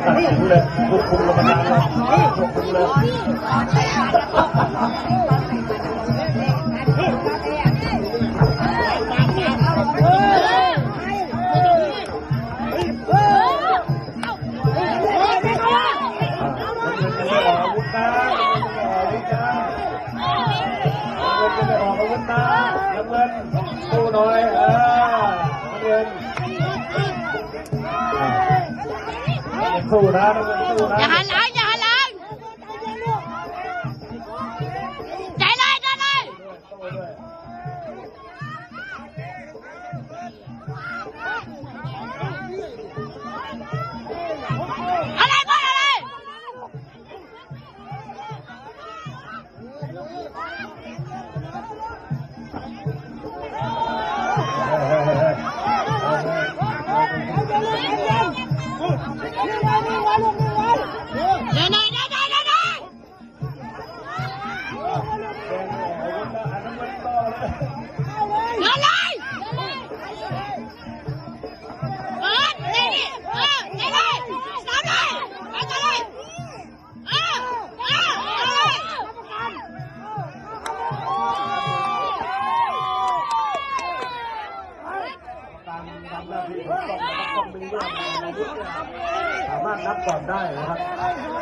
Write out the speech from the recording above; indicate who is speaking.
Speaker 1: ตัดสินเลยควบคุมกรรมการเลยควบคุมเลยน้ำเงินสู้หน่อยน้ำเงินสู้นะน้ำเงินสู้นะ
Speaker 2: อย่าหันหลังอย่าหันหลังใจเลยใจเลยอะไรบ้างอะไรสามารถนับก่อนได้นะครับ